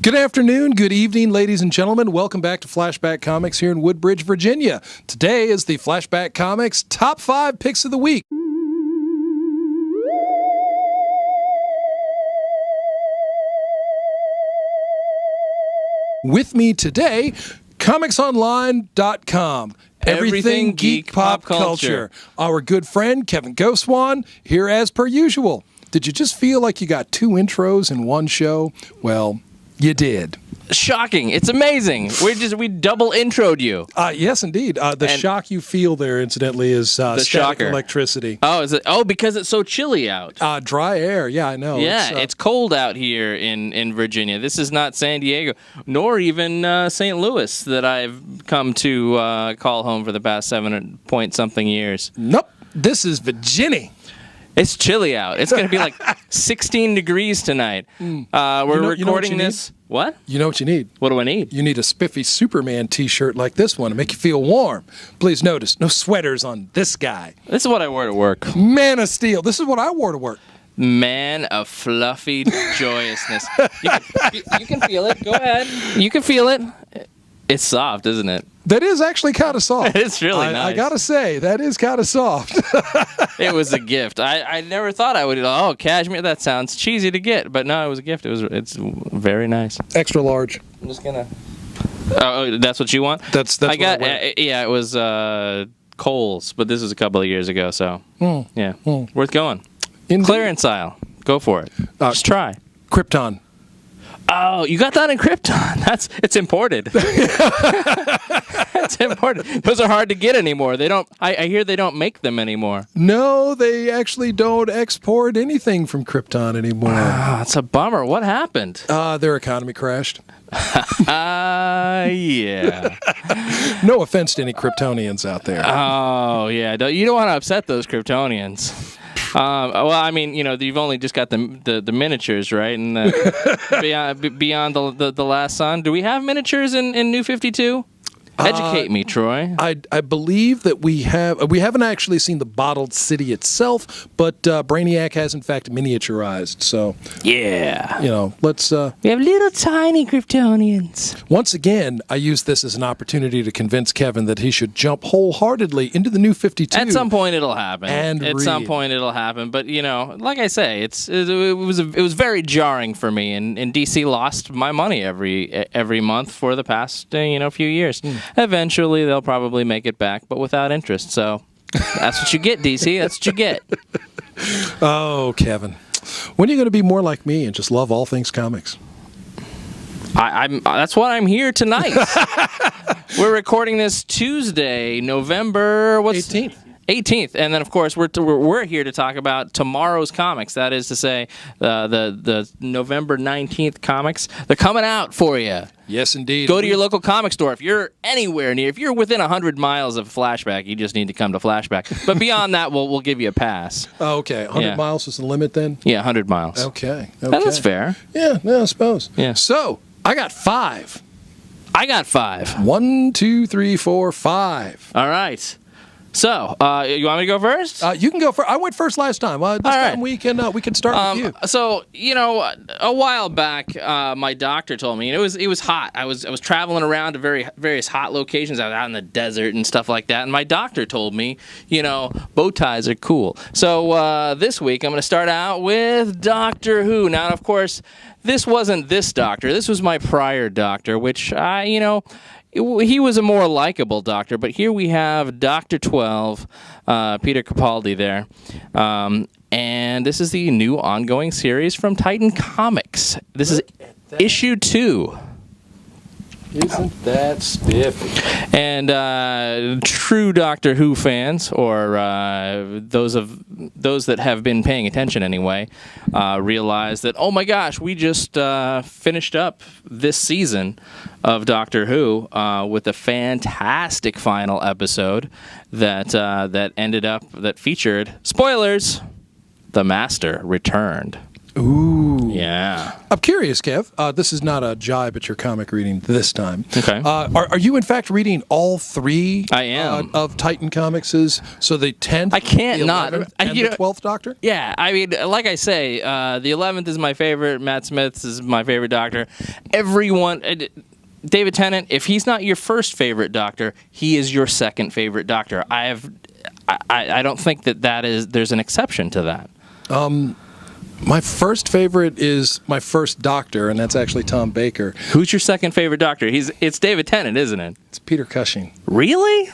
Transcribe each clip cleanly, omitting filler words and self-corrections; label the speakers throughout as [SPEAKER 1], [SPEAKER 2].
[SPEAKER 1] Good afternoon, good evening, ladies and gentlemen. Welcome back to Flashback Comics here in Woodbridge, Virginia. Today is the Flashback Comics Top 5 Picks of the Week. With me today, ComicsOnline.com. Everything geek pop culture. Our good friend, Kevin Gaussoin, here as per usual. Did you just feel like you got two intros in one show? Well, you did.
[SPEAKER 2] Shocking. It's amazing. We double introed you.
[SPEAKER 1] Yes, indeed. The shock you feel there, incidentally, is static
[SPEAKER 2] shocker.
[SPEAKER 1] Electricity.
[SPEAKER 2] Oh, is it? Oh, because it's so chilly out.
[SPEAKER 1] Dry air. Yeah, I know.
[SPEAKER 2] Yeah, it's cold out here in Virginia. This is not San Diego, nor even St. Louis that I've come to call home for the past 7-point-something years.
[SPEAKER 1] Nope. This is Virginia.
[SPEAKER 2] It's chilly out. It's going to be like 16 degrees tonight. We're recording this. What?
[SPEAKER 1] You know what you need?
[SPEAKER 2] What do I need?
[SPEAKER 1] You need a spiffy Superman t-shirt like this one to make you feel warm. Please notice, no sweaters on this guy.
[SPEAKER 2] This is what I wore to work.
[SPEAKER 1] Man of Steel. This is what I wore to work.
[SPEAKER 2] Man of fluffy joyousness. You can feel it. Go ahead. You can feel it. It's soft, isn't it?
[SPEAKER 1] That is actually kind of soft.
[SPEAKER 2] It's really nice.
[SPEAKER 1] I gotta say, that is kind of soft.
[SPEAKER 2] It was a gift. I never thought I would. Oh, cashmere. That sounds cheesy to get, but no, it was a gift. It's very nice.
[SPEAKER 1] Extra large.
[SPEAKER 2] I'm just gonna. Oh, that's what you want?
[SPEAKER 1] That's
[SPEAKER 2] I got. Yeah, it was Kohl's, but this was a couple of years ago. So yeah, worth going.
[SPEAKER 1] Indeed. Clearance
[SPEAKER 2] aisle. Go for it. Just try.
[SPEAKER 1] Krypton.
[SPEAKER 2] Oh, you got that in Krypton. It's imported. It's imported. Those are hard to get anymore. They don't. I hear they don't make them anymore.
[SPEAKER 1] No, they actually don't export anything from Krypton anymore.
[SPEAKER 2] It's a bummer. What happened?
[SPEAKER 1] Their economy crashed.
[SPEAKER 2] Yeah.
[SPEAKER 1] No offense to any Kryptonians out there.
[SPEAKER 2] Oh, yeah. You don't want to upset those Kryptonians. Well, I mean, you've only just got the miniatures, right? And beyond the last sun. Do we have miniatures in New 52? Educate me, Troy.
[SPEAKER 1] I believe that we haven't actually seen the bottled city itself, but Brainiac has in fact miniaturized. So
[SPEAKER 2] yeah,
[SPEAKER 1] let's.
[SPEAKER 2] We have little tiny Kryptonians.
[SPEAKER 1] Once again, I use this as an opportunity to convince Kevin that he should jump wholeheartedly into the New 52.
[SPEAKER 2] At some point, it'll happen. Some point, it'll happen. But like I say, it was very jarring for me, and DC lost my money every month for the past few years. Eventually, they'll probably make it back, but without interest. So that's what you get, DC. That's what you get.
[SPEAKER 1] Oh, Kevin. When are you going to be more like me and just love all things comics?
[SPEAKER 2] That's why I'm here tonight. We're recording this Tuesday, November 18th, and then of course we're here to talk about tomorrow's comics. That is to say, the November 19th comics. They're coming out for you.
[SPEAKER 1] Yes, indeed.
[SPEAKER 2] Go to your local comic store. If you're anywhere near, if you're within 100 miles of Flashback, you just need to come to Flashback. But beyond that, we'll give you a pass.
[SPEAKER 1] Oh, okay. 100 miles is the limit then?
[SPEAKER 2] Yeah, 100 miles.
[SPEAKER 1] Okay.
[SPEAKER 2] That's fair.
[SPEAKER 1] Yeah, I suppose.
[SPEAKER 2] Yeah.
[SPEAKER 1] So I got 5.
[SPEAKER 2] 1,
[SPEAKER 1] 2, 3, 4, 5.
[SPEAKER 2] All right. So, you want me to go first?
[SPEAKER 1] You can go first. I went first last time. This time we can start with you.
[SPEAKER 2] So, a while back, my doctor told me, it was hot. I was traveling around to various hot locations. I was out in the desert and stuff like that. And my doctor told me, bow ties are cool. So this week I'm going to start out with Doctor Who. Now, of course, this wasn't this doctor. This was my prior doctor, which he was a more likable doctor, but here we have Dr. 12, Peter Capaldi there. And this is the new ongoing series from Titan Comics. This is issue 2.
[SPEAKER 1] Isn't that spiffy?
[SPEAKER 2] And true Doctor Who fans, or those that have been paying attention anyway, realize that, oh my gosh, we just finished up this season of Doctor Who with a fantastic final episode that featured, spoilers, the Master returned.
[SPEAKER 1] Ooh.
[SPEAKER 2] Yeah.
[SPEAKER 1] I'm curious, Kev. This is not a jibe at your comic reading this time.
[SPEAKER 2] Okay.
[SPEAKER 1] Are you, in fact, reading all three
[SPEAKER 2] I am.
[SPEAKER 1] Of Titan Comics? So the 10th,
[SPEAKER 2] I can't
[SPEAKER 1] the
[SPEAKER 2] not.
[SPEAKER 1] 11th, and the 12th Doctor?
[SPEAKER 2] Yeah, I mean, like I say, the 11th is my favorite. Matt Smith's is my favorite Doctor. Everyone... David Tennant, if he's not your first favorite Doctor, he is your second favorite Doctor. I don't think there's an exception to that.
[SPEAKER 1] My first favorite is my first Doctor, and that's actually Tom Baker.
[SPEAKER 2] Who's your second favorite Doctor? It's David Tennant, isn't it?
[SPEAKER 1] It's Peter Cushing.
[SPEAKER 2] Really?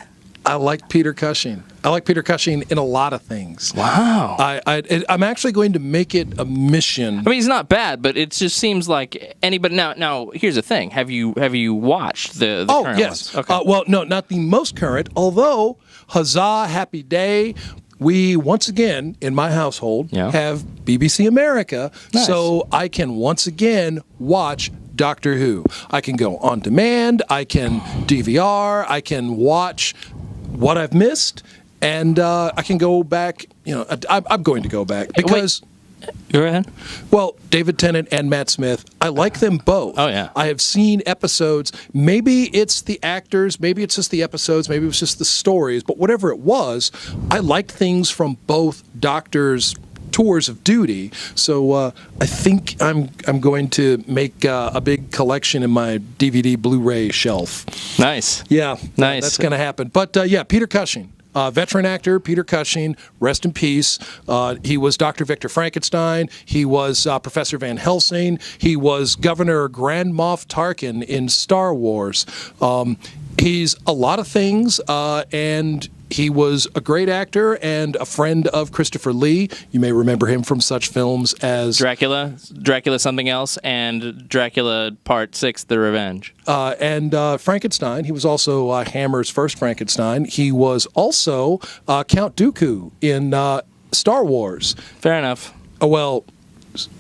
[SPEAKER 1] I like Peter Cushing. I like Peter Cushing in a lot of things.
[SPEAKER 2] Wow.
[SPEAKER 1] I'm actually going to make it a mission.
[SPEAKER 2] I mean, he's not bad, but it just seems like anybody. Now, here's the thing: have you watched the current
[SPEAKER 1] yes.
[SPEAKER 2] ones? Okay.
[SPEAKER 1] Well, no, not the most current. Although, huzzah, happy day! We once again in my household have BBC America,
[SPEAKER 2] Nice.
[SPEAKER 1] so I can once again watch Doctor Who. I can go on demand. I can DVR. I can watch what I've missed, and I can go back. I'm going to go back because.
[SPEAKER 2] Go ahead.
[SPEAKER 1] Well, David Tennant and Matt Smith, I like them both.
[SPEAKER 2] Oh, yeah.
[SPEAKER 1] I have seen episodes. Maybe it's the actors, maybe it's just the episodes, maybe it was just the stories, but whatever it was, I liked things from both Doctors' tours of duty. So I think I'm going to make a big collection in my DVD Blu-ray shelf.
[SPEAKER 2] Nice.
[SPEAKER 1] Yeah.
[SPEAKER 2] Nice.
[SPEAKER 1] That's going to happen. But Peter Cushing. Veteran actor Peter Cushing, rest in peace. He was Dr. Victor Frankenstein. He was Professor Van Helsing. He was Governor Grand Moff Tarkin in Star Wars. He's a lot of things, and he was a great actor and a friend of Christopher Lee. You may remember him from such films as
[SPEAKER 2] Dracula Something Else, and Dracula Part 6, The Revenge.
[SPEAKER 1] And Frankenstein. He was also Hammer's first Frankenstein. He was also Count Dooku in Star Wars.
[SPEAKER 2] Fair enough.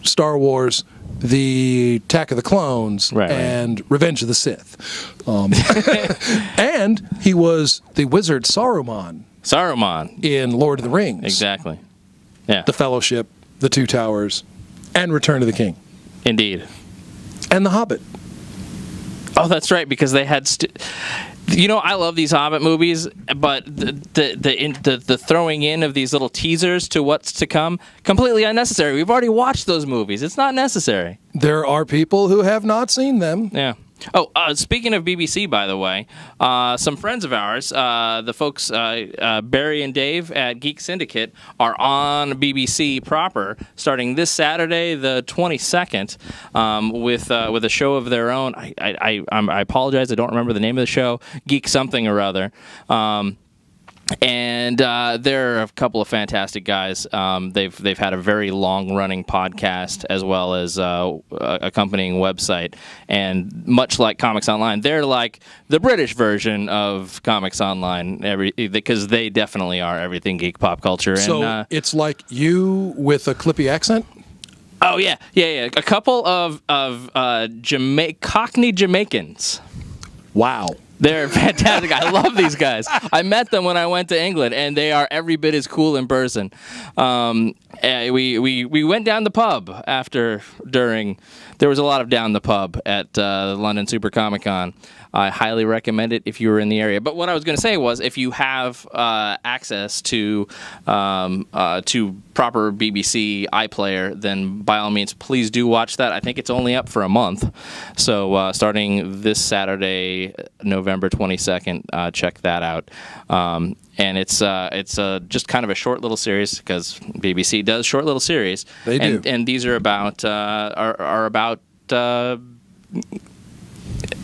[SPEAKER 1] Star Wars, The Attack of the Clones,
[SPEAKER 2] right.
[SPEAKER 1] and Revenge of the Sith. And he was the wizard Saruman in Lord of the Rings.
[SPEAKER 2] Exactly. Yeah.
[SPEAKER 1] The Fellowship, The Two Towers, and Return of the King.
[SPEAKER 2] Indeed.
[SPEAKER 1] And The Hobbit.
[SPEAKER 2] Oh, that's right, because they had... I love these Hobbit movies, but the throwing in of these little teasers to what's to come, completely unnecessary. We've already watched those movies. It's not necessary.
[SPEAKER 1] There are people who have not seen them.
[SPEAKER 2] Yeah. Oh, speaking of BBC, by the way, some friends of ours, the folks Barry and Dave at Geek Syndicate, are on BBC proper starting this Saturday, the 22nd, with a show of their own. I apologize, I don't remember the name of the show. Geek something or other. And they're a couple of fantastic guys. They've had a very long-running podcast as well as accompanying website. And much like Comics Online, they're like the British version of Comics Online, because they definitely are everything geek pop culture.
[SPEAKER 1] So it's like you with a Clippy accent?
[SPEAKER 2] Oh, yeah. A couple of Cockney Jamaicans.
[SPEAKER 1] Wow.
[SPEAKER 2] They're fantastic. I love these guys. I met them when I went to England, and they are every bit as cool in person. We went down the pub during. There was a lot of down the pub at London Super Comic Con. I highly recommend it if you were in the area. But what I was going to say was, if you have access to proper BBC iPlayer, then by all means, please do watch that. I think it's only up for a month. So starting this Saturday, November 22nd, check that out. And it's just kind of a short little series, because BBC does short little series.
[SPEAKER 1] They do.
[SPEAKER 2] And these are about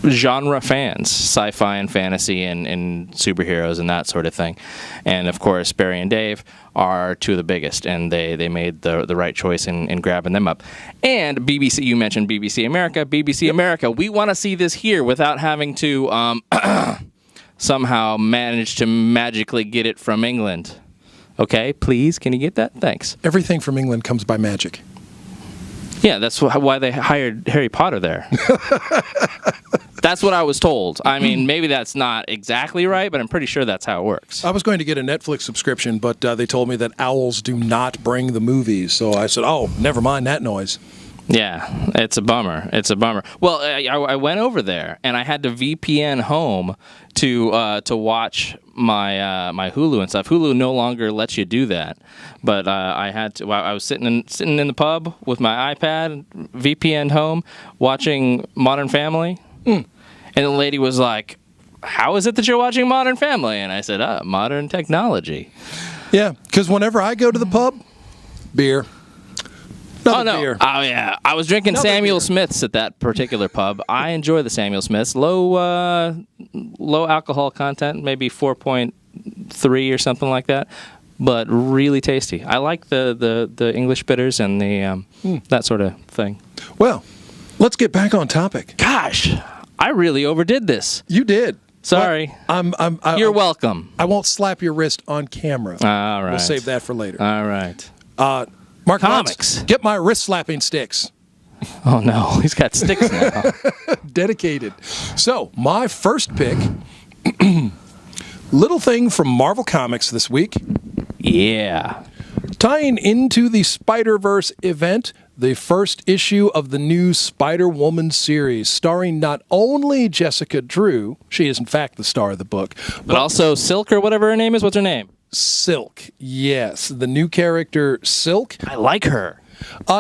[SPEAKER 2] genre fans, sci-fi and fantasy and superheroes and that sort of thing. And of course, Barry and Dave are two of the biggest, and they made the right choice in grabbing them up. And BBC, you mentioned BBC America. BBC America, we want to see this here without having to somehow manage to magically get it from England. Okay, please, can you get that? Thanks.
[SPEAKER 1] Everything from England comes by magic.
[SPEAKER 2] Yeah, that's why they hired Harry Potter there. That's what I was told. I mean, maybe that's not exactly right, but I'm pretty sure that's how it works.
[SPEAKER 1] I was going to get a Netflix subscription, but they told me that owls do not bring the movies. So I said, oh, never mind that noise.
[SPEAKER 2] Yeah, it's a bummer. It's a bummer. Well, I went over there and I had to VPN home to watch my Hulu and stuff. Hulu no longer lets you do that, but I had to. I was sitting in the pub with my iPad, VPN home, watching Modern Family, and the lady was like, "How is it that you're watching Modern Family?" And I said, "Modern technology."
[SPEAKER 1] Yeah, because whenever I go to the pub, beer.
[SPEAKER 2] Beer. Oh yeah, I was drinking Samuel Smiths at that particular pub. I enjoy the Samuel Smiths. Low alcohol content, maybe 4.3 or something like that, but really tasty. I like the English bitters and the that sort of thing.
[SPEAKER 1] Well, let's get back on topic.
[SPEAKER 2] Gosh, I really overdid this.
[SPEAKER 1] You did.
[SPEAKER 2] Sorry. You're welcome.
[SPEAKER 1] I won't slap your wrist on camera.
[SPEAKER 2] All right.
[SPEAKER 1] We'll save that for later.
[SPEAKER 2] All right.
[SPEAKER 1] Marc,
[SPEAKER 2] Comics.
[SPEAKER 1] Get my wrist slapping sticks.
[SPEAKER 2] Oh no, he's got sticks now.
[SPEAKER 1] Dedicated. So, my first pick, little thing from Marvel Comics this week.
[SPEAKER 2] Yeah.
[SPEAKER 1] Tying into the Spider-Verse event, the first issue of the new Spider-Woman series, starring not only Jessica Drew, she is in fact the star of the book,
[SPEAKER 2] but also Silk or whatever her name is. What's her name?
[SPEAKER 1] Silk, yes. The new character, Silk.
[SPEAKER 2] I like her.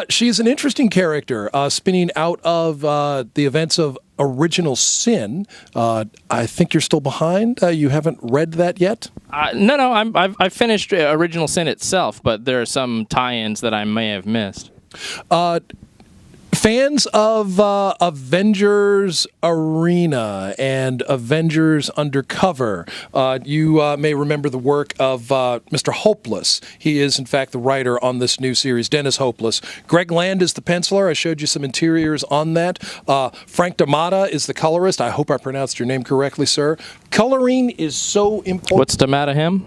[SPEAKER 1] She's an interesting character, spinning out of the events of Original Sin. I think you're still behind. You haven't read that yet?
[SPEAKER 2] No. I've finished Original Sin itself, but there are some tie-ins that I may have missed. Fans of Avengers Arena and Avengers Undercover, you may remember the work of Mr. Hopeless. He is, in fact, the writer on this new series, Dennis Hopeless. Greg Land is the penciler. I showed you some interiors on that. Frank D'Amata is the colorist. I hope I pronounced your name correctly, sir. Coloring is so important. What's D'Amata him?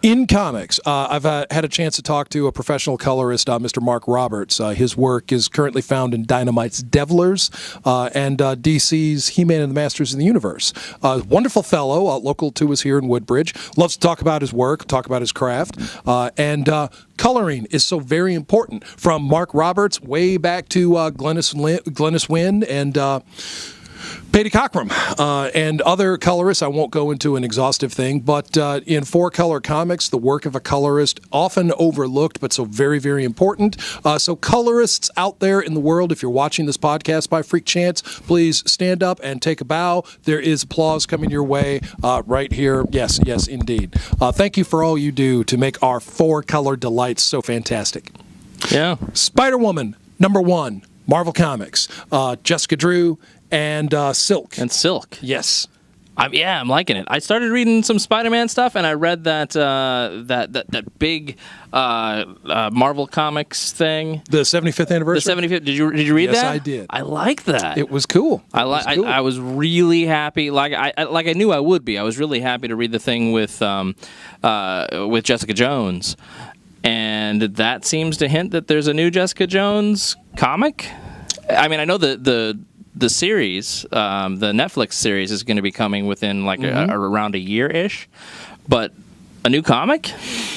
[SPEAKER 1] In comics, I've had a chance to talk to a professional colorist, Mr. Marc Roberts. His work is currently found in Dynamite's Devlers and DC's He-Man and the Masters of the Universe. Wonderful fellow, local to us here in Woodbridge. Loves to talk about his work, talk about his craft. And coloring is so very important. From Marc Roberts way back to Glennis Wynn and Patty Cockrum and other colorists. I won't go into an exhaustive thing, but in four-color comics, the work of a colorist often overlooked, but so very, very important. So colorists out there in the world, if you're watching this podcast by freak chance, please stand up and take a bow. There is applause coming your way right here. Yes, indeed. Thank you for all you do to make our four-color delights so fantastic.
[SPEAKER 2] Yeah.
[SPEAKER 1] Spider-Woman, #1, Marvel Comics. Jessica Drew and Silk.
[SPEAKER 2] And Silk.
[SPEAKER 1] Yes.
[SPEAKER 2] I'm liking it. I started reading some Spider-Man stuff, and I read that big Marvel Comics thing.
[SPEAKER 1] The 75th anniversary?
[SPEAKER 2] The 75th. Did you read that?
[SPEAKER 1] Yes, I did.
[SPEAKER 2] I like that.
[SPEAKER 1] It was cool.
[SPEAKER 2] I was really happy. Like I knew I would be. I was really happy to read the thing with Jessica Jones. And that seems to hint that there's a new Jessica Jones comic. I mean, I know the series, the Netflix series, is going to be coming within around a year-ish. But a new comic?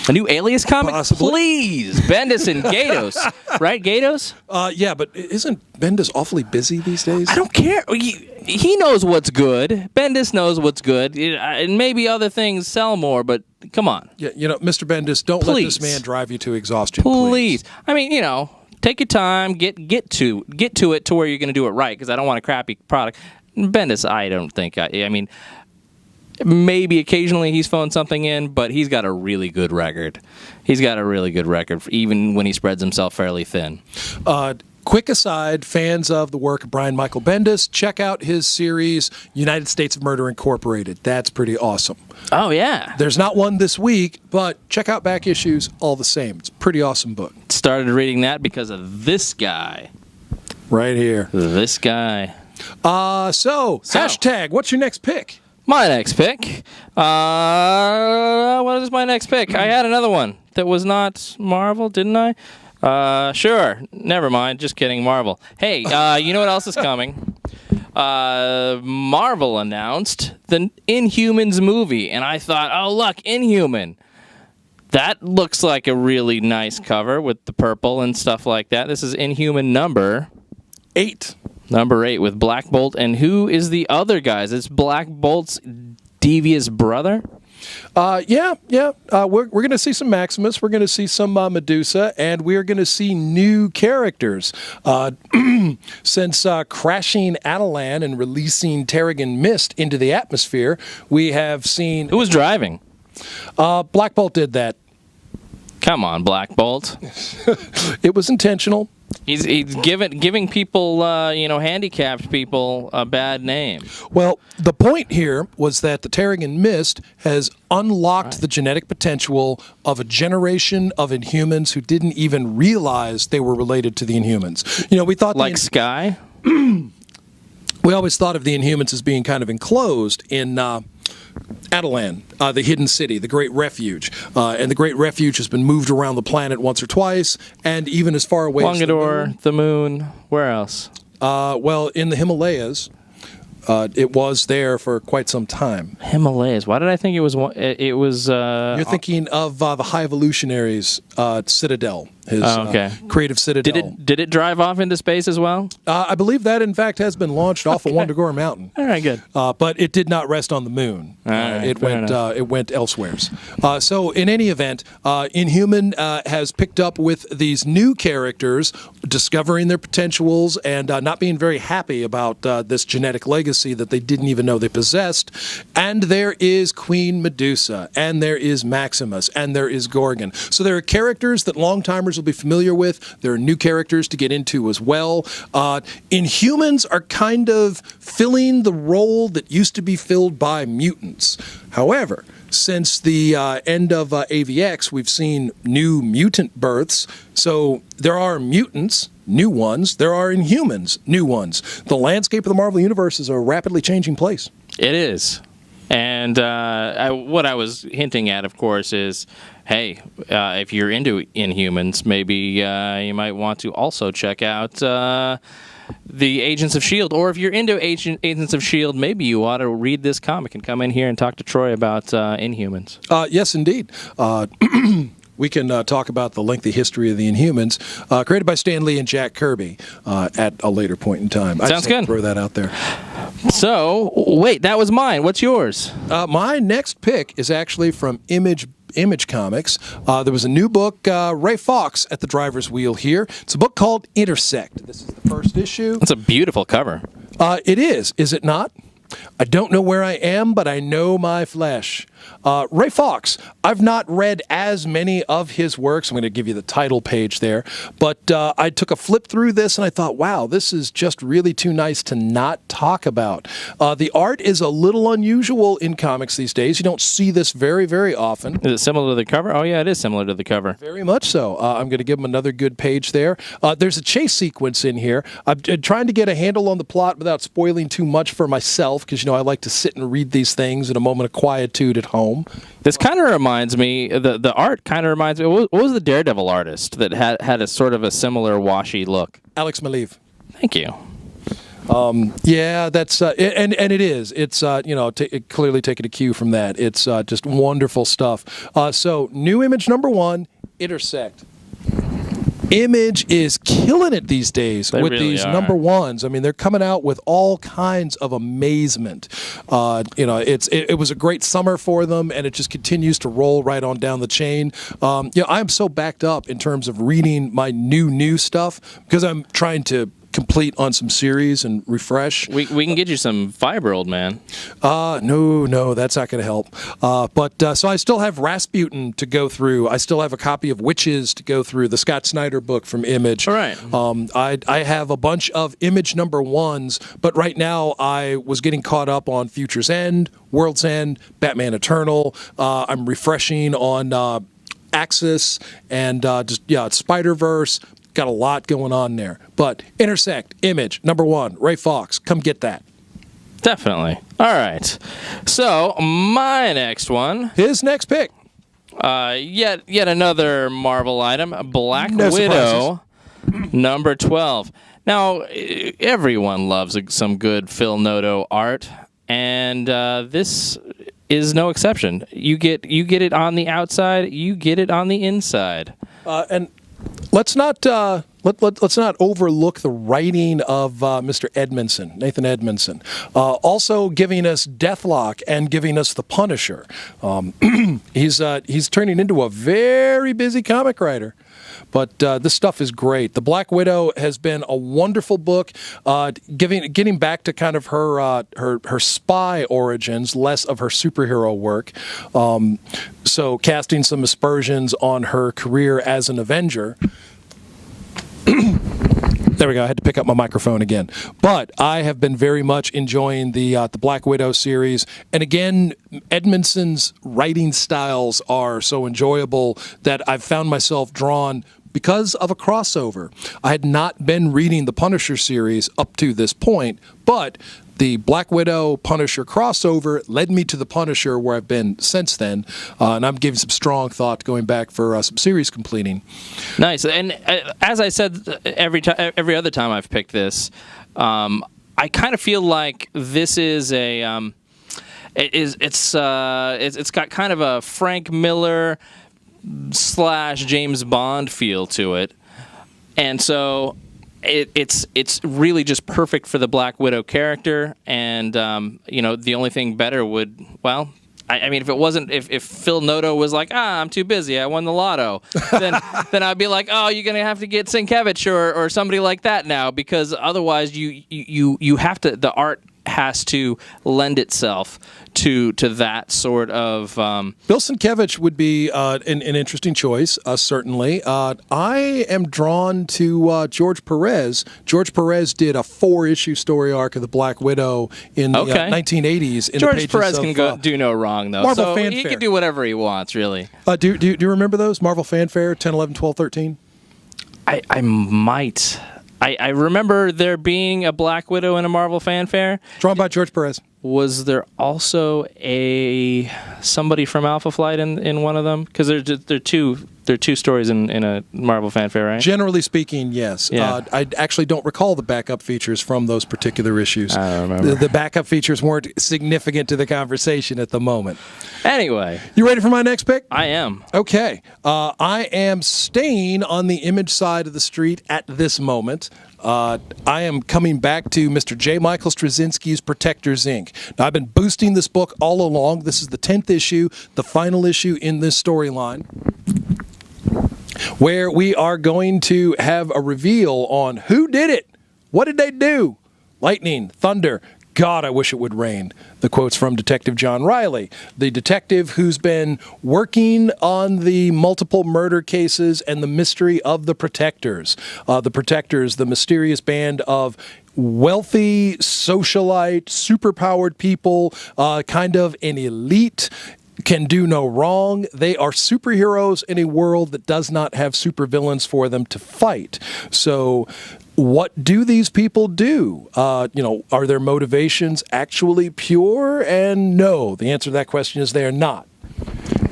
[SPEAKER 2] A new Alias comic?
[SPEAKER 1] Possibly.
[SPEAKER 2] Please! Bendis and Gatos. Right, Gatos?
[SPEAKER 1] Yeah, but isn't Bendis awfully busy these days?
[SPEAKER 2] I don't care. He knows what's good. Bendis knows what's good. And maybe other things sell more, but come on.
[SPEAKER 1] Yeah, Mr. Bendis, don't let this man drive you to exhaustion,
[SPEAKER 2] please. I mean, take your time, get to it to where you're going to do it right, because I don't want a crappy product. Bendis, I don't think. I mean, maybe occasionally he's phoned something in, but he's got a really good record. He's got a really good record, even when he spreads himself fairly thin.
[SPEAKER 1] Quick aside, fans of the work of Brian Michael Bendis, check out his series, United States of Murder Incorporated. That's pretty awesome.
[SPEAKER 2] Oh, yeah.
[SPEAKER 1] There's not one this week, but check out back issues all the same. It's a pretty awesome book.
[SPEAKER 2] Started reading that because of this guy.
[SPEAKER 1] Right here.
[SPEAKER 2] This guy.
[SPEAKER 1] So, hashtag, what's your next pick?
[SPEAKER 2] My next pick? What is my next pick? I had another one that was not Marvel, didn't I? Sure. Never mind. Just kidding. Marvel. Hey, you know what else is coming? Marvel announced the Inhumans movie, and I thought, oh, look, Inhuman. That looks like a really nice cover with the purple and stuff like that. This is Inhuman number
[SPEAKER 1] 8.
[SPEAKER 2] Number 8 with Black Bolt. And who is the other guys? It's Black Bolt's devious brother?
[SPEAKER 1] Yeah. We're going to see some Maximus. We're going to see some Medusa, and we're going to see new characters. Since crashing Atalan and releasing Terrigen Mist into the atmosphere, we have seen...
[SPEAKER 2] Who was driving?
[SPEAKER 1] Black Bolt did that.
[SPEAKER 2] Come on, Black Bolt.
[SPEAKER 1] It was intentional.
[SPEAKER 2] He's giving people, handicapped people a bad name.
[SPEAKER 1] Well, the point here was that the Terrigen Mist has unlocked the genetic potential of a generation of Inhumans who didn't even realize they were related to the Inhumans. We thought
[SPEAKER 2] Sky?
[SPEAKER 1] We always thought of the Inhumans as being kind of enclosed in Atalan, the hidden city, the Great Refuge. And the Great Refuge has been moved around the planet once or twice, and even as far away
[SPEAKER 2] Longador,
[SPEAKER 1] as
[SPEAKER 2] the moon. Where else?
[SPEAKER 1] Well, in the Himalayas. It was there for quite some time.
[SPEAKER 2] Himalayas. Why did I think it was? It was.
[SPEAKER 1] You're thinking of the High Evolutionaries' Citadel, his creative citadel.
[SPEAKER 2] Did it drive off into space as well?
[SPEAKER 1] I believe that, in fact, has been launched off of Wondagora Mountain.
[SPEAKER 2] All right, good.
[SPEAKER 1] But it did not rest on the moon. It went elsewheres. So, in any event, Inhuman has picked up with these new characters, discovering their potentials and not being very happy about this genetic legacy that they didn't even know they possessed. And there is Queen Medusa, and there is Maximus, and there is Gorgon. So there are characters that long-timers will be familiar with. There are new characters to get into as well. Inhumans are kind of filling the role that used to be filled by mutants. However, since the end of AVX, we've seen new mutant births. So there are mutants, new ones. There are Inhumans, new ones. The landscape of the Marvel Universe is a rapidly changing place.
[SPEAKER 2] It is. And what I was hinting at, of course, is, hey, if you're into Inhumans, maybe you might want to also check out the Agents of S.H.I.E.L.D. Or if you're into Agents of S.H.I.E.L.D., maybe you ought to read this comic and come in here and talk to Troy about Inhumans.
[SPEAKER 1] Yes, indeed. We can talk about the lengthy history of the Inhumans, created by Stan Lee and Jack Kirby at a later point in time.
[SPEAKER 2] Sounds good.
[SPEAKER 1] Throw that out there.
[SPEAKER 2] So, wait, that was mine. What's yours?
[SPEAKER 1] My next pick is actually from Image Comics. There was a new book, Ray Fawkes at the driver's wheel here. It's a book called Intersect. This is the first issue.
[SPEAKER 2] It's a beautiful cover.
[SPEAKER 1] It is it not? I don't know where I am, but I know my flesh. Ray Fawkes, I've not read as many of his works. I'm going to give you the title page there. But I took a flip through this and I thought, wow, this is just really too nice to not talk about. The art is a little unusual in comics these days. You don't see this very, very often.
[SPEAKER 2] Is it similar to the cover? Oh, yeah, it is similar to the cover.
[SPEAKER 1] Very much so. I'm going to give him another good page there. There's a chase sequence in here. I'm trying to get a handle on the plot without spoiling too much for myself, because, I like to sit and read these things in a moment of quietude at home.
[SPEAKER 2] This kind of reminds me, the art kind of reminds me, what was the Daredevil artist that had a sort of a similar washy look?
[SPEAKER 1] Alex Maleev.
[SPEAKER 2] Thank you.
[SPEAKER 1] Yeah, that's and it is. It's clearly taking a cue from that. It's just wonderful stuff. So new image number 1, Intersect. Image is killing it these days with really these number ones. I mean, they're coming out with all kinds of amazement. It was a great summer for them, and it just continues to roll right on down the chain. I'm so backed up in terms of reading my new stuff because I'm trying to complete on some series and refresh.
[SPEAKER 2] We can get you some fiber, old man.
[SPEAKER 1] No, that's not going to help. So I still have Rasputin to go through. I still have a copy of Witches to go through, the Scott Snyder book from Image.
[SPEAKER 2] All right.
[SPEAKER 1] I have a bunch of Image number 1s, but right now I was getting caught up on Future's End, World's End, Batman Eternal. I'm refreshing on Axis and Spider-Verse. Got a lot going on there. But Intersect, Image, number 1, Ray Fawkes. Come get that.
[SPEAKER 2] Definitely. All right. So, my next one.
[SPEAKER 1] His next pick.
[SPEAKER 2] Yet another Marvel item, Black Widow, number 12. Now, everyone loves some good Phil Noto art. And this is no exception. You get it on the outside, you get it on the inside.
[SPEAKER 1] And let's not let's not overlook the writing of Mr. Edmondson, Nathan Edmondson, also giving us Deathlock and giving us the Punisher. He's turning into a very busy comic writer. But this stuff is great. The Black Widow has been a wonderful book, getting back to kind of her spy origins, less of her superhero work. So casting some aspersions on her career as an Avenger. There we go. I had to pick up my microphone again. But I have been very much enjoying the Black Widow series. And again, Edmondson's writing styles are so enjoyable that I've found myself drawn because of a crossover. I had not been reading the Punisher series up to this point, but the Black Widow Punisher crossover led me to the Punisher, where I've been since then, and I'm giving some strong thought going back for some series completing.
[SPEAKER 2] Nice, and as I said, every other time I've picked this, I kind of feel like this is a it's got kind of a Frank Miller / James Bond feel to it, and so it's really just perfect for the Black Widow character. And the only thing better would, well, I mean, if Phil Noto was like, I'm too busy, I won the lotto, then I'd be like, oh, you're gonna have to get Sienkiewicz or somebody like that now, because otherwise you have to, the art has to lend itself to that sort of.
[SPEAKER 1] Bill Sienkiewicz would be an interesting choice, certainly. I am drawn to George Perez. George Perez did a 4-issue story arc of the Black Widow in the 1980s. In
[SPEAKER 2] George
[SPEAKER 1] the pages
[SPEAKER 2] Perez
[SPEAKER 1] of,
[SPEAKER 2] can do no wrong, though.
[SPEAKER 1] Marvel
[SPEAKER 2] so
[SPEAKER 1] Fanfare.
[SPEAKER 2] He can do whatever he wants, really.
[SPEAKER 1] Do you remember those? Marvel Fanfare, 10, 11, 12, 13?
[SPEAKER 2] I might. I remember there being a Black Widow in a Marvel Fanfare.
[SPEAKER 1] Drawn by George Perez.
[SPEAKER 2] Was there also somebody from Alpha Flight in one of them? Because there are two stories in a Marvel Fanfare, right?
[SPEAKER 1] Generally speaking, yes.
[SPEAKER 2] Yeah.
[SPEAKER 1] I actually don't recall the backup features from those particular issues.
[SPEAKER 2] I don't remember.
[SPEAKER 1] The backup features weren't significant to the conversation at the moment.
[SPEAKER 2] Anyway.
[SPEAKER 1] You ready for my next pick?
[SPEAKER 2] I am.
[SPEAKER 1] Okay. I am staying on the Image side of the street at this moment. I am coming back to Mr. J. Michael Straczynski's Protectors, Inc. Now, I've been boosting this book all along. This is the 10th issue, the final issue in this storyline, where we are going to have a reveal on who did it. What did they do? Lightning, thunder. God, I wish it would rain. The quote's from Detective John Riley, the detective who's been working on the multiple murder cases and the mystery of the Protectors. The Protectors, the mysterious band of wealthy, socialite, superpowered people, kind of an elite, can do no wrong. They are superheroes in a world that does not have supervillains for them to fight. So what do these people do? Are their motivations actually pure? And no, the answer to that question is they are not.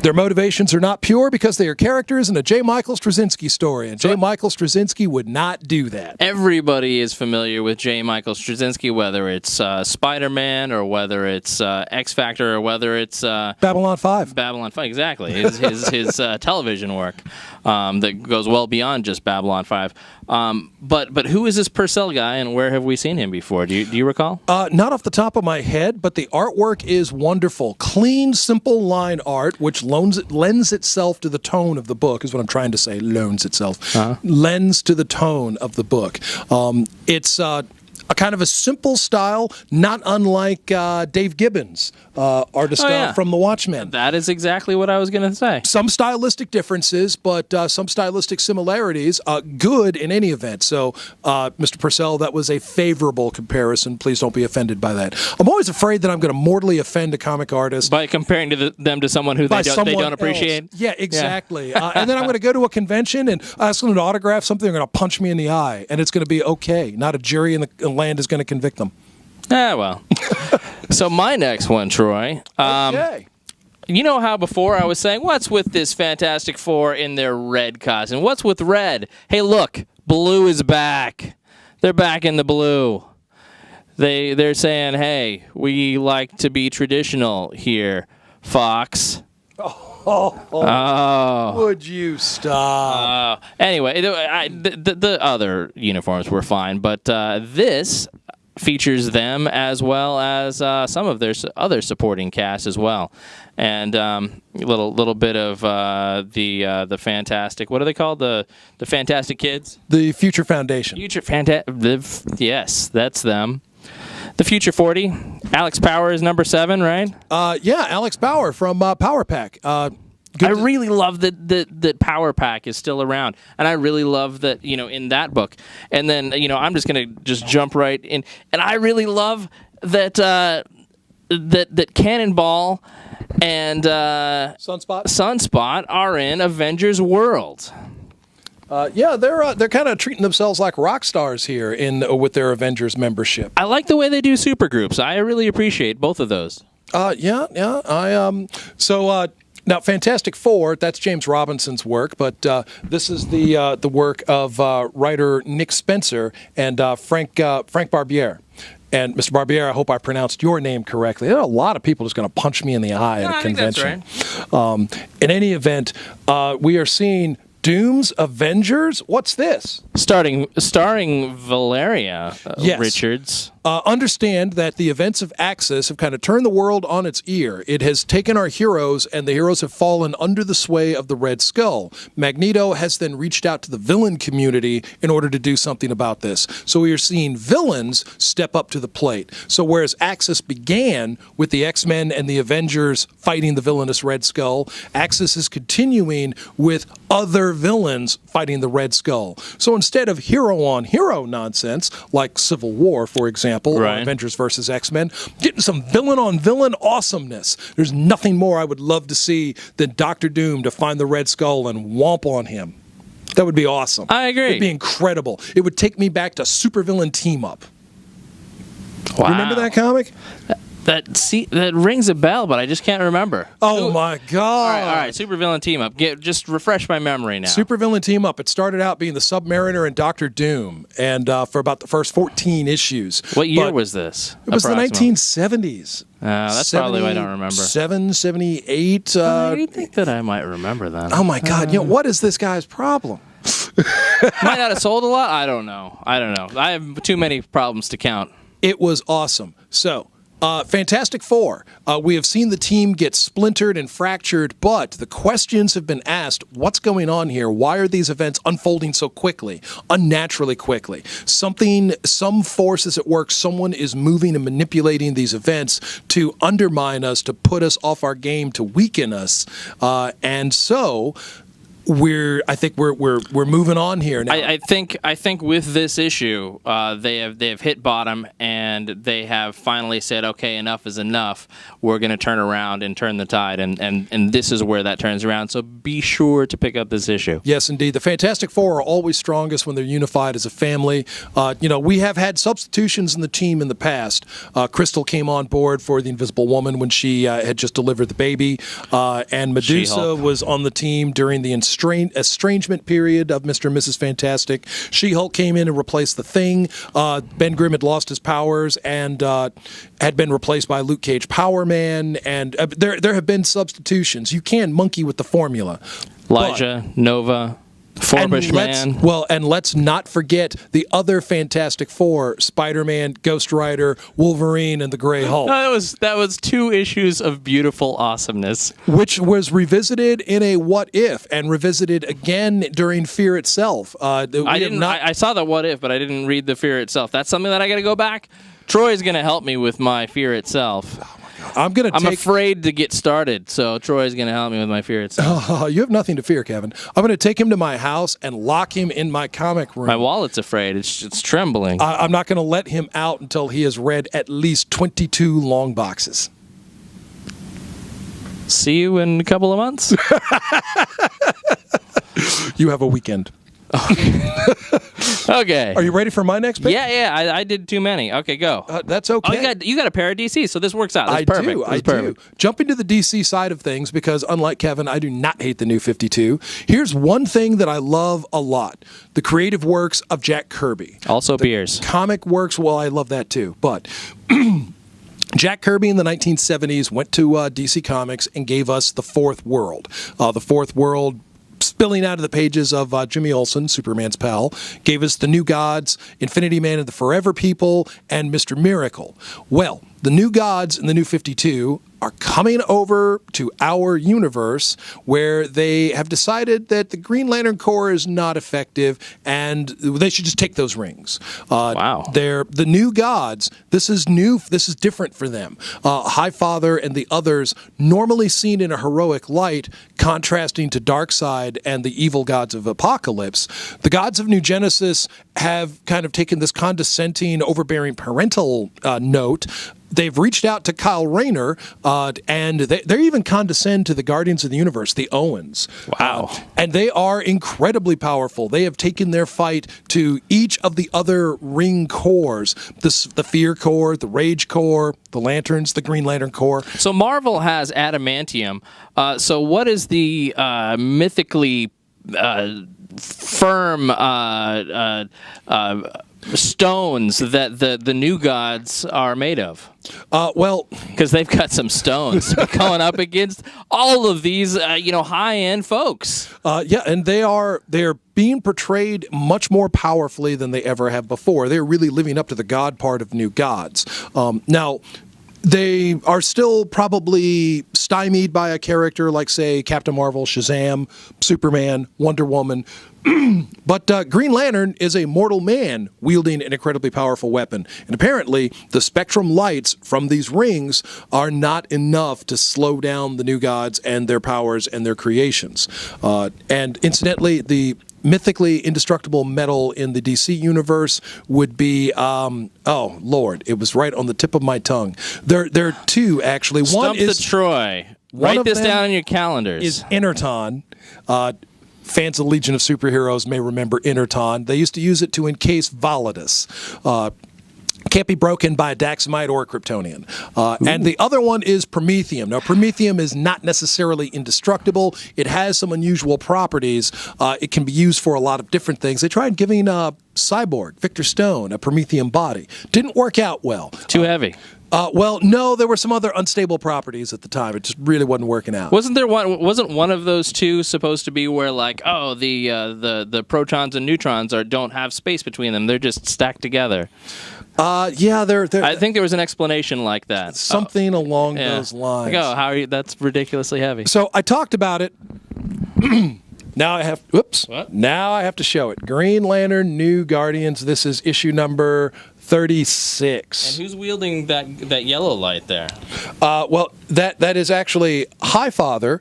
[SPEAKER 1] Their motivations are not pure because they are characters in a J. Michael Straczynski story, and J. Michael Straczynski would not do that.
[SPEAKER 2] Everybody is familiar with J. Michael Straczynski, whether it's Spider-Man or whether it's X Factor or whether it's
[SPEAKER 1] Babylon 5.
[SPEAKER 2] Babylon 5, exactly. His television work that goes well beyond just Babylon 5. But who is this Purcell guy, and where have we seen him before? Do you recall?
[SPEAKER 1] Not off the top of my head, but the artwork is wonderful. Clean, simple line art, which lends itself to the tone of the book, is what I'm trying to say. Lends itself. Lends to the tone of the book. It's a kind of a simple style, not unlike Dave Gibbons, artist from The Watchmen.
[SPEAKER 2] That is exactly what I was going to say.
[SPEAKER 1] Some stylistic differences, but some stylistic similarities. Good in any event. So, Mr. Purcell, that was a favorable comparison. Please don't be offended by that. I'm always afraid that I'm going to mortally offend a comic artist
[SPEAKER 2] by comparing them to someone who they don't appreciate.
[SPEAKER 1] Yeah, exactly. Yeah. And then I'm going to go to a convention and ask them to autograph something. They're going to punch me in the eye, and it's going to be okay. Not a jury in the land is going to convict them.
[SPEAKER 2] Well. So my next one, Troy.
[SPEAKER 1] Okay.
[SPEAKER 2] You know how before I was saying, what's with this Fantastic Four in their red costume? What's with red? Hey, look, blue is back. They're back in the blue. They're saying, hey, we like to be traditional here. Fox.
[SPEAKER 1] Would you stop?
[SPEAKER 2] Anyway, the other uniforms were fine, but this features them as well as some of their other supporting cast as well, and a little bit of the fantastic. What are they called? The Fantastic Kids.
[SPEAKER 1] The Future Foundation.
[SPEAKER 2] Yes, that's them. The Future 40. Alex Power is number 7, right?
[SPEAKER 1] Yeah, Alex Power from Power Pack.
[SPEAKER 2] I really love that Power Pack is still around, and I really love that in that book. And then I'm just gonna jump right in, and I really love that that Cannonball and Sunspot are in Avengers World.
[SPEAKER 1] Yeah, they're kind of treating themselves like rock stars here with their Avengers membership.
[SPEAKER 2] I like the way they do supergroups. I really appreciate both of those.
[SPEAKER 1] Yeah. Now, Fantastic Four, that's James Robinson's work, but this is the work of writer Nick Spencer and Frank Barbiere. And Mr. Barbiere, I hope I pronounced your name correctly. There are a lot of people just going to punch me in the eye at a convention.
[SPEAKER 2] That's right.
[SPEAKER 1] In any event, we are seeing Doom's Avengers. What's this?
[SPEAKER 2] Starring Valeria Richards.
[SPEAKER 1] Understand that the events of Axis have kind of turned the world on its ear. It has taken our heroes, and the heroes have fallen under the sway of the Red Skull. Magneto has then reached out to the villain community in order to do something about this. So we are seeing villains step up to the plate. So whereas Axis began with the X-Men and the Avengers fighting the villainous Red Skull, Axis is continuing with other villains fighting the Red Skull. So instead of hero-on-hero nonsense, like Civil War, for example, or Avengers versus X-Men, getting some villain-on-villain awesomeness. There's nothing more I would love to see than Dr. Doom to find the Red Skull and womp on him. That would be awesome.
[SPEAKER 2] I agree.
[SPEAKER 1] It'd be incredible. It would take me back to supervillain team-up.
[SPEAKER 2] Wow.
[SPEAKER 1] Remember that comic?
[SPEAKER 2] That rings a bell, but I just can't remember.
[SPEAKER 1] Oh, my God.
[SPEAKER 2] All right. Supervillain team up. Just refresh my memory now.
[SPEAKER 1] Supervillain team up. It started out being the Submariner and Dr. Doom, and for about the first 14 issues.
[SPEAKER 2] What year was this?
[SPEAKER 1] It was the 1970s.
[SPEAKER 2] That's probably why I don't remember.
[SPEAKER 1] 78.
[SPEAKER 2] I think that I might remember that.
[SPEAKER 1] Oh, my God. What is this guy's problem?
[SPEAKER 2] Might not have sold a lot? I don't know. I have too many problems to count.
[SPEAKER 1] It was awesome. So, Fantastic Four. We have seen the team get splintered and fractured, but the questions have been asked, what's going on here? Why are these events unfolding so quickly, unnaturally quickly? Some force is at work. Someone is moving and manipulating these events to undermine us, to put us off our game, to weaken us. And so I think we're moving on here now.
[SPEAKER 2] I think with this issue, they have hit bottom, and they have finally said, okay, enough is enough. We're going to turn around and turn the tide, and this is where that turns around. So be sure to pick up this issue.
[SPEAKER 1] Yes, indeed. The Fantastic Four are always strongest when they're unified as a family. We have had substitutions in the team in the past. Crystal came on board for the Invisible Woman when she had just delivered the baby, and Medusa
[SPEAKER 2] She-Hulk
[SPEAKER 1] was on the team during the estrangement period of Mr. and Mrs. Fantastic. She-Hulk came in and replaced the Thing. Ben Grimm had lost his powers and had been replaced by Luke Cage Power Man, and there have been substitutions. You can monkey with the formula.
[SPEAKER 2] Elijah, Nova, Forbush Man.
[SPEAKER 1] And let's not forget the other Fantastic Four: Spider-Man, Ghost Rider, Wolverine, and the Grey Hulk.
[SPEAKER 2] That was 2 issues of beautiful awesomeness,
[SPEAKER 1] which was revisited in a What If and revisited again during Fear Itself.
[SPEAKER 2] I saw the What If, but I didn't read the Fear Itself. That's something that I got to go back. Troy's going to help me with my Fear Itself. I'm afraid to get started, so Troy's going to help me with my Fear Itself.
[SPEAKER 1] You have nothing to fear, Kevin. I'm going to take him to my house and lock him in my comic room.
[SPEAKER 2] My wallet's afraid. It's trembling.
[SPEAKER 1] I'm not going to let him out until he has read at least 22 long boxes.
[SPEAKER 2] See you in a couple of months.
[SPEAKER 1] You have a weekend.
[SPEAKER 2] Okay.
[SPEAKER 1] Are you ready for my next pick?
[SPEAKER 2] Yeah. I did too many. Okay, go.
[SPEAKER 1] That's okay.
[SPEAKER 2] You got a pair of DC, so this works out. That's perfect.
[SPEAKER 1] I do. Jumping to the DC side of things, because unlike Kevin, I do not hate the New 52. Here's one thing that I love a lot: the creative works of Jack Kirby.
[SPEAKER 2] Also beers.
[SPEAKER 1] Comic works, well, I love that too. But Jack Kirby in the 1970s went to DC Comics and gave us the Fourth World. The Fourth World, spilling out of the pages of Jimmy Olsen, Superman's pal, gave us the New Gods, Infinity Man and the Forever People, and Mr. Miracle. Well, the New Gods and the New 52 are coming over to our universe, where they have decided that the Green Lantern Corps is not effective and they should just take those rings.
[SPEAKER 2] Wow.
[SPEAKER 1] They're the New Gods. This is new. This is different for them. Highfather and the others, normally seen in a heroic light, contrasting to Darkseid and the evil gods of Apocalypse. The gods of New Genesis have kind of taken this condescending, overbearing parental note. They've reached out to Kyle Rayner, and they even condescend to the Guardians of the Universe, the Owens.
[SPEAKER 2] Wow.
[SPEAKER 1] And they are incredibly powerful. They have taken their fight to each of the other ring corps, the Fear Corps, the Rage Corps, the Lanterns, the Green Lantern Corps.
[SPEAKER 2] So Marvel has adamantium. So what is the mythically firm stones that the New Gods are made of?
[SPEAKER 1] Well,
[SPEAKER 2] because they've got some stones going up against all of these, high-end folks.
[SPEAKER 1] Yeah, and they're being portrayed much more powerfully than they ever have before. They're really living up to the God part of New Gods. Now, they are still probably stymied by a character like, say, Captain Marvel, Shazam, Superman, Wonder Woman. But Green Lantern is a mortal man wielding an incredibly powerful weapon. And apparently, the spectrum lights from these rings are not enough to slow down the New Gods and their powers and their creations. And incidentally, the mythically indestructible metal in the DC universe would be, oh, Lord, it was right on the tip of my tongue. There are two, actually.
[SPEAKER 2] Stump the Troy. Write this down on your calendars.
[SPEAKER 1] Is Interton. Fans of Legion of Superheroes may remember Interton. They used to use it to encase Validus. Can't be broken by a Daxamite or a Kryptonian. And the other one is Promethium. Now, Promethium is not necessarily indestructible. It has some unusual properties. It can be used for a lot of different things. They tried giving Cyborg, Victor Stone, a Promethium body. Didn't work out well.
[SPEAKER 2] Too heavy.
[SPEAKER 1] Well, no, there were some other unstable properties at the time. It just really wasn't working out.
[SPEAKER 2] Wasn't one of those two supposed to be where, like, oh, the protons and neutrons don't have space between them? They're just stacked together.
[SPEAKER 1] Yeah, they're
[SPEAKER 2] I think there was an explanation like that.
[SPEAKER 1] Something along those lines.
[SPEAKER 2] Like, oh, how are you? That's ridiculously heavy.
[SPEAKER 1] So I talked about it. Now I have. Whoops.
[SPEAKER 2] What?
[SPEAKER 1] Now I have to show it. Green Lantern, New Guardians. This is issue number 36.
[SPEAKER 2] And who's wielding that yellow light there?
[SPEAKER 1] Well, that is actually Highfather.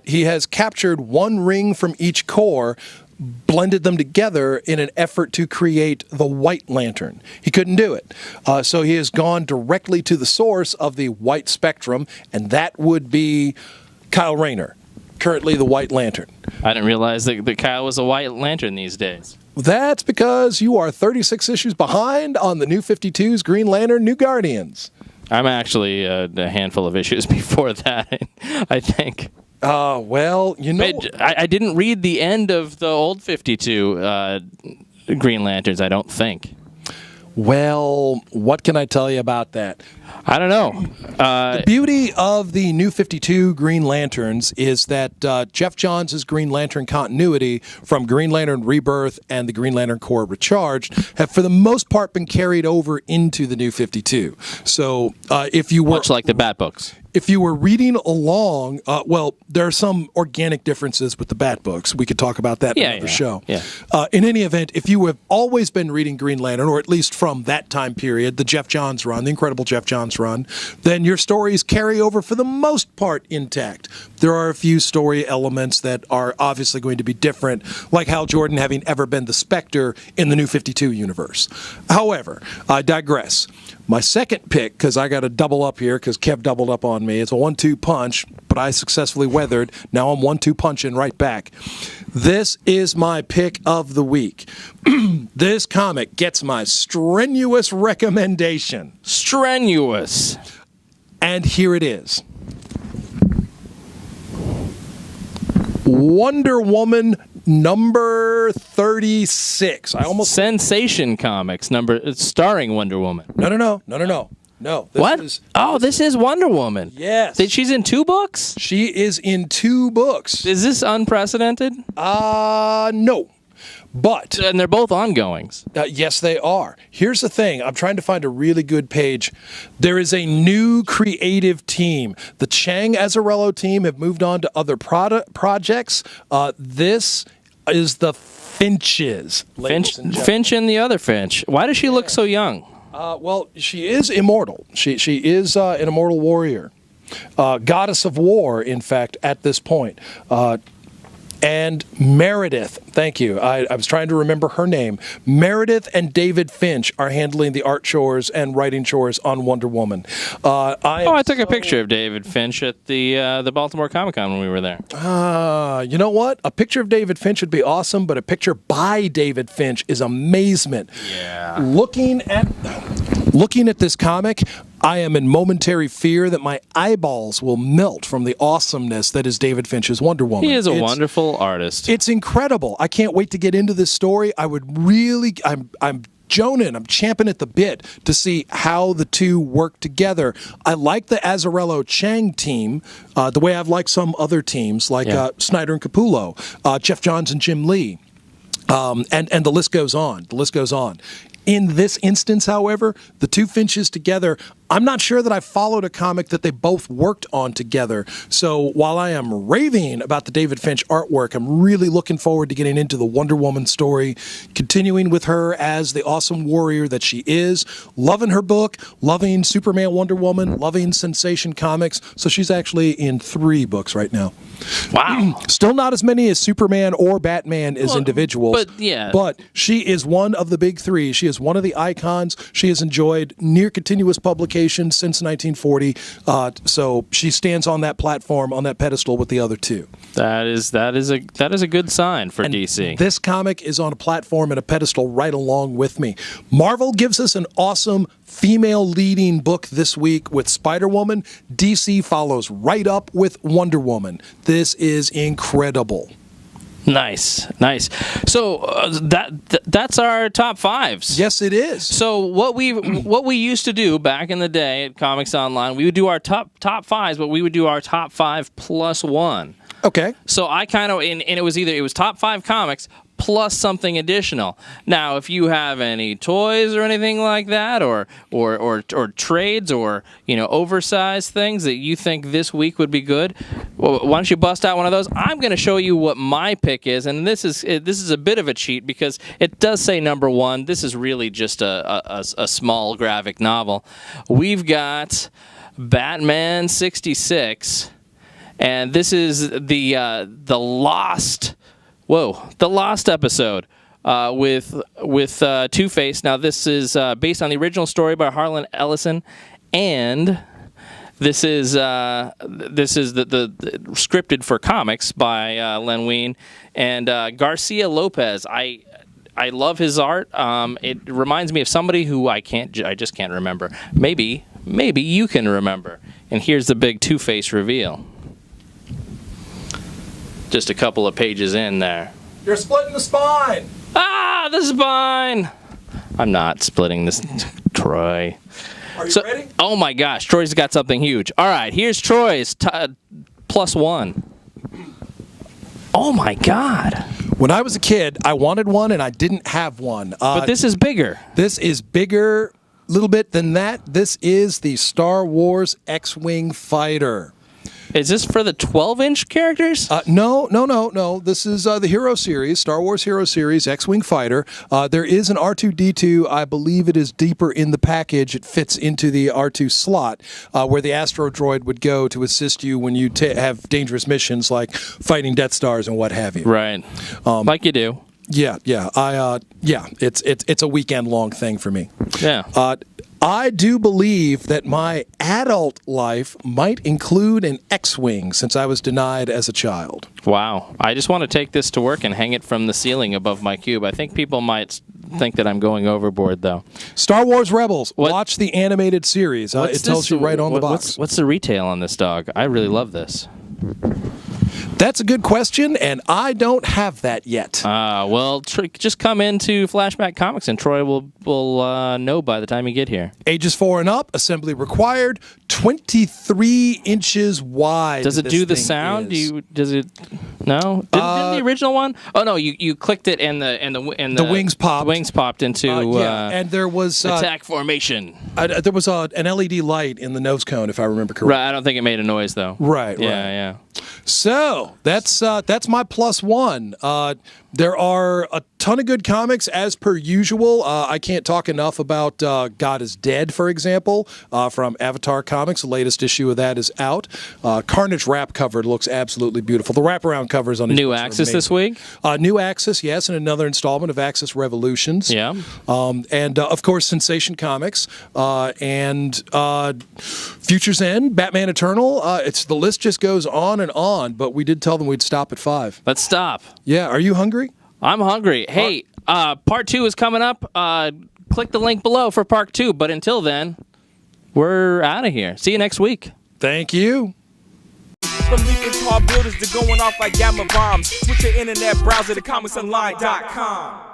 [SPEAKER 1] He has captured one ring from each core, blended them together in an effort to create the White Lantern. He couldn't do it. So he has gone directly to the source of the white spectrum, and that would be Kyle Rayner, currently the White Lantern.
[SPEAKER 2] I didn't realize that Kyle was a White Lantern these days.
[SPEAKER 1] That's because you are 36 issues behind on the New 52's Green Lantern, New Guardians.
[SPEAKER 2] I'm actually a handful of issues before that, I think.
[SPEAKER 1] Well, you know...
[SPEAKER 2] I didn't read the end of the old 52 Green Lanterns, I don't think.
[SPEAKER 1] Well, what can I tell you about that?
[SPEAKER 2] I don't know.
[SPEAKER 1] The beauty of the New 52 Green Lanterns is that Jeff Johns' Green Lantern continuity from Green Lantern Rebirth and the Green Lantern Corps Recharged have, for the most part, been carried over into the New 52. So if you were...
[SPEAKER 2] Much like the Bat books.
[SPEAKER 1] If you were reading along, well, there are some organic differences with the Bat books. We could talk about that in another show.
[SPEAKER 2] Yeah.
[SPEAKER 1] In any event, if you have always been reading Green Lantern, or at least from that time period, the Jeff Johns run, the incredible Jeff Johns run, then your stories carry over for the most part intact. There are a few story elements that are obviously going to be different, like Hal Jordan having ever been the Spectre in the New 52 universe. However, I digress. My second pick, because I got to double up here, because Kev doubled up on me. It's a 1-2 punch, but I successfully weathered. Now I'm 1-2 punching right back. This is my pick of the week. This comic gets my strenuous recommendation.
[SPEAKER 2] Strenuous.
[SPEAKER 1] And here it is. Wonder Woman number 36.
[SPEAKER 2] Sensation Comics starring Wonder Woman.
[SPEAKER 1] No. No.
[SPEAKER 2] What? This is Wonder Woman.
[SPEAKER 1] Yes.
[SPEAKER 2] She's in 2 books?
[SPEAKER 1] She is in 2 books.
[SPEAKER 2] Is this unprecedented?
[SPEAKER 1] No. But
[SPEAKER 2] And they're both ongoings.
[SPEAKER 1] yes, they are. Here's the thing. I'm trying to find a really good page. There is a new creative team. The Chang Azzarello team have moved on to other projects. This is the Finches.
[SPEAKER 2] Finch and the other Finch. Why does she look so young?
[SPEAKER 1] Well, she is immortal. She is an immortal warrior. Goddess of war, in fact, at this point. And Meredith, thank you. I was trying to remember her name. Meredith and David Finch are handling the art chores and writing chores on Wonder Woman.
[SPEAKER 2] I took a picture of David Finch at the Baltimore Comic-Con when we were there.
[SPEAKER 1] You know what? A picture of David Finch would be awesome, but a picture by David Finch is amazement.
[SPEAKER 2] Yeah.
[SPEAKER 1] Looking at this comic, I am in momentary fear that my eyeballs will melt from the awesomeness that is David Finch's Wonder Woman.
[SPEAKER 2] He is a wonderful artist.
[SPEAKER 1] It's incredible. I can't wait to get into this story. I'm joning, I'm champing at the bit to see how the two work together. I like the Azzarello Chang team the way I've liked some other teams like Snyder and Capullo, Jeff Johns and Jim Lee. And the list goes on. The list goes on. In this instance, however, the two Finches together, I'm not sure that I followed a comic that they both worked on together. So while I am raving about the David Finch artwork, I'm really looking forward to getting into the Wonder Woman story, continuing with her as the awesome warrior that she is, loving her book, loving Superman, Wonder Woman, loving Sensation Comics. So she's actually in 3 books right now.
[SPEAKER 2] Wow.
[SPEAKER 1] Still not as many as Superman or Batman as individuals. But she is one of the big 3. She is one of the icons. She has enjoyed near continuous publication since 1940. So she stands on that platform, on that pedestal with the other 2.
[SPEAKER 2] That is a good sign for DC.
[SPEAKER 1] This comic is on a platform and a pedestal right along with me. Marvel gives us an awesome female leading book this week with Spider-Woman. DC follows right up with Wonder Woman. This is incredible.
[SPEAKER 2] Nice. So that's our top 5s.
[SPEAKER 1] Yes, it is.
[SPEAKER 2] So what we used to do back in the day at Comics Online, we would do our top 5s, but we would do our top 5 plus 1.
[SPEAKER 1] Okay.
[SPEAKER 2] So I kind of and it was top 5 comics plus something additional. Now, if you have any toys or anything like that, or trades, or oversized things that you think this week would be good, well, why don't you bust out one of those? I'm going to show you what my pick is, and this is a bit of a cheat because it does say number 1. This is really just a small graphic novel. We've got Batman 66, and this is the Lost. The Lost episode with Two-Face. Now, this is based on the original story by Harlan Ellison, and this is the scripted for comics by Len Wein and Garcia Lopez. I love his art. It reminds me of somebody who I just can't remember. Maybe you can remember. And here's the big Two-Face reveal. Just a couple of pages in there.
[SPEAKER 1] You're splitting the spine.
[SPEAKER 2] The spine. I'm not splitting this, Troy.
[SPEAKER 1] Are you ready?
[SPEAKER 2] Oh my gosh, Troy's got something huge. All right, here's Troy's plus 1. Oh my God.
[SPEAKER 1] When I was a kid, I wanted one and I didn't have one.
[SPEAKER 2] But this is bigger.
[SPEAKER 1] This is bigger, a little bit than that. This is the Star Wars X-Wing fighter.
[SPEAKER 2] Is this for the 12-inch characters?
[SPEAKER 1] No. This is the Hero Series, Star Wars Hero Series, X-Wing Fighter. There is an R2-D2. I believe it is deeper in the package. It fits into the R2 slot where the Astro Droid would go to assist you when you have dangerous missions like fighting Death Stars and what have you.
[SPEAKER 2] Right. Like you do.
[SPEAKER 1] Yeah. It's a weekend-long thing for me.
[SPEAKER 2] Yeah.
[SPEAKER 1] I do believe that my adult life might include an X-Wing since I was denied as a child.
[SPEAKER 2] Wow. I just want to take this to work and hang it from the ceiling above my cube. I think people might think that I'm going overboard, though.
[SPEAKER 1] Star Wars Rebels. Watch the animated series. It tells you right on the box.
[SPEAKER 2] What's the retail on this dog? I really love this.
[SPEAKER 1] That's a good question, and I don't have that yet.
[SPEAKER 2] Well, just come into Flashback Comics, and Troy will know by the time you get here.
[SPEAKER 1] Ages 4 and up, assembly required, 23 inches wide.
[SPEAKER 2] Does it do the sound? Does it? No. Didn't the original one? Oh no, you clicked it and the
[SPEAKER 1] wings popped.
[SPEAKER 2] The wings popped into
[SPEAKER 1] and there was
[SPEAKER 2] attack formation.
[SPEAKER 1] There was an LED light in the nose cone, if I remember correctly.
[SPEAKER 2] Right. I don't think it made a noise though.
[SPEAKER 1] Right.
[SPEAKER 2] Yeah.
[SPEAKER 1] So that's my +1. There are a ton of good comics as per usual. I can't talk enough about God is Dead, for example, from Avatar Comics. The latest issue of that is out. Carnage wrap cover looks absolutely beautiful. The wraparound covers on
[SPEAKER 2] New Axis this week.
[SPEAKER 1] New Axis, yes, and another installment of Axis Revolutions.
[SPEAKER 2] Yeah.
[SPEAKER 1] And of course Sensation Comics and Future's End, Batman Eternal. The list just goes on and on. But we did tell them we'd stop at 5.
[SPEAKER 2] Let's stop.
[SPEAKER 1] Yeah. Are you hungry?
[SPEAKER 2] I'm hungry. Hey, part 2 is coming up. Click the link below for part 2. But until then, we're out of here. See you next week.
[SPEAKER 1] Thank you.
[SPEAKER 3] From leaping tall buildings to going off like gamma bombs. Switch your internet browser to ComicsOnline.com.